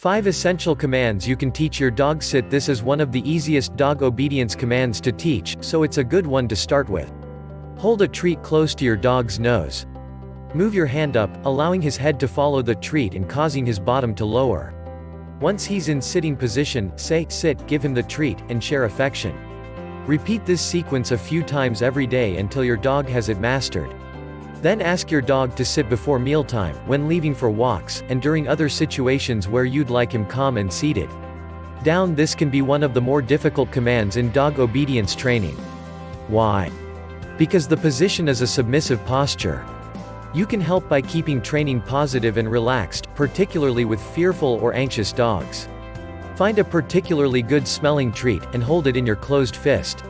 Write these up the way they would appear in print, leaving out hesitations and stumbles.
5 essential commands you can teach your dog. Sit. This is one of the easiest dog obedience commands to teach, so it's a good one to start with. Hold a treat close to your dog's nose. Move your hand up, allowing his head to follow the treat and causing his bottom to lower. Once he's in sitting position, say, sit, give him the treat, and share affection. Repeat this sequence a few times every day until your dog has it mastered. Then ask your dog to sit before mealtime, when leaving for walks, and during other situations where you'd like him calm and seated. Down. This can be one of the more difficult commands in dog obedience training. Why? Because the position is a submissive posture. You can help by keeping training positive and relaxed, particularly with fearful or anxious dogs. Find a particularly good smelling treat, and hold it in your closed fist.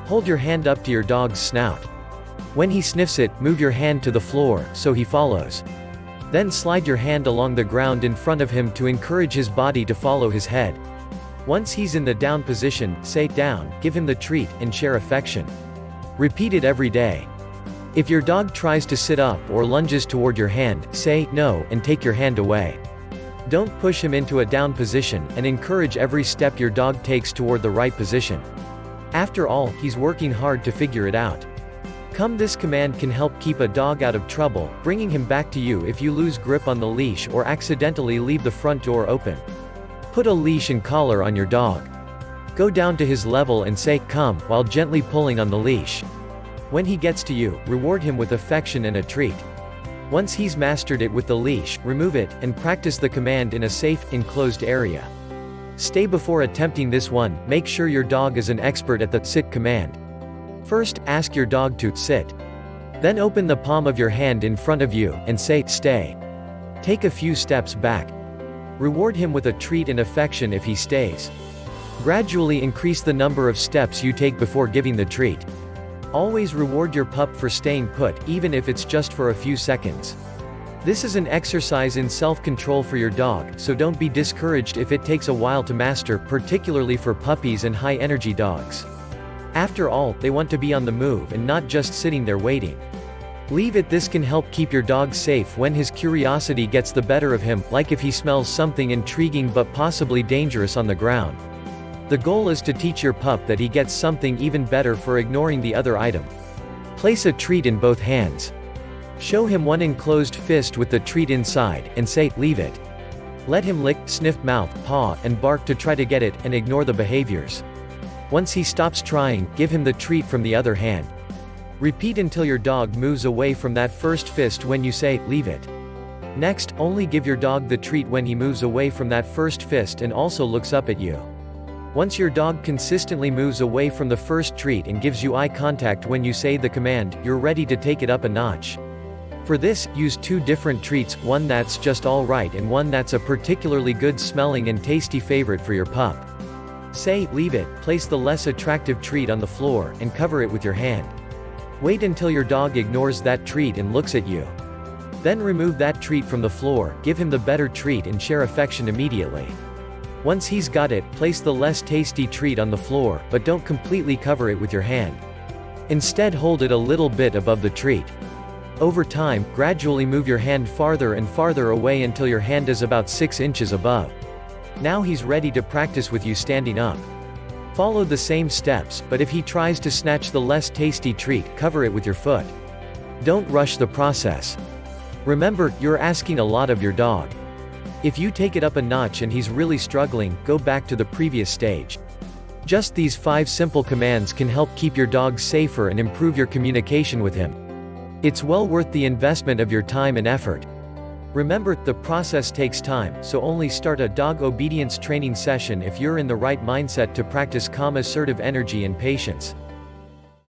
Hold your hand up to your dog's snout. When he sniffs it, move your hand to the floor, so he follows. Then slide your hand along the ground in front of him to encourage his body to follow his head. Once he's in the down position, say, down, give him the treat, and share affection. Repeat it every day. If your dog tries to sit up or lunges toward your hand, say, no, and take your hand away. Don't push him into a down position, and encourage every step your dog takes toward the right position. After all, he's working hard to figure it out. This command can help keep a dog out of trouble, bringing him back to you if you lose grip on the leash or accidentally leave the front door open. Put a leash and collar on your dog. Go down to his level and say, come, while gently pulling on the leash. When he gets to you, reward him with affection and a treat. Once he's mastered it with the leash, remove it, and practice the command in a safe, enclosed area. Stay. Before attempting this one, make sure your dog is an expert at the sit command. First, ask your dog to sit. Then open the palm of your hand in front of you, and say, stay. Take a few steps back. Reward him with a treat and affection if he stays. Gradually increase the number of steps you take before giving the treat. Always reward your pup for staying put, even if it's just for a few seconds. This is an exercise in self-control for your dog, so don't be discouraged if it takes a while to master, particularly for puppies and high-energy dogs. After all, they want to be on the move and not just sitting there waiting. Leave it. This can help keep your dog safe when his curiosity gets the better of him, like if he smells something intriguing but possibly dangerous on the ground. The goal is to teach your pup that he gets something even better for ignoring the other item. Place a treat in both hands. Show him one enclosed fist with the treat inside, and say, leave it. Let him lick, sniff, mouth, paw, and bark to try to get it, and ignore the behaviors. Once he stops trying, give him the treat from the other hand. Repeat until your dog moves away from that first fist when you say, leave it. Next, only give your dog the treat when he moves away from that first fist and also looks up at you. Once your dog consistently moves away from the first treat and gives you eye contact when you say the command, you're ready to take it up a notch. For this, use 2 different treats, one that's just all right and one that's a particularly good smelling and tasty favorite for your pup. Say, leave it, place the less attractive treat on the floor, and cover it with your hand. Wait until your dog ignores that treat and looks at you. Then remove that treat from the floor, give him the better treat and share affection immediately. Once he's got it, place the less tasty treat on the floor, but don't completely cover it with your hand. Instead, hold it a little bit above the treat. Over time, gradually move your hand farther and farther away until your hand is about 6 inches above. Now he's ready to practice with you standing up. Follow the same steps, but if he tries to snatch the less tasty treat, cover it with your foot. Don't rush the process. Remember, you're asking a lot of your dog. If you take it up a notch and he's really struggling, go back to the previous stage. Just these 5 simple commands can help keep your dog safer and improve your communication with him. It's well worth the investment of your time and effort. Remember, the process takes time, so only start a dog obedience training session if you're in the right mindset to practice calm, assertive energy and patience.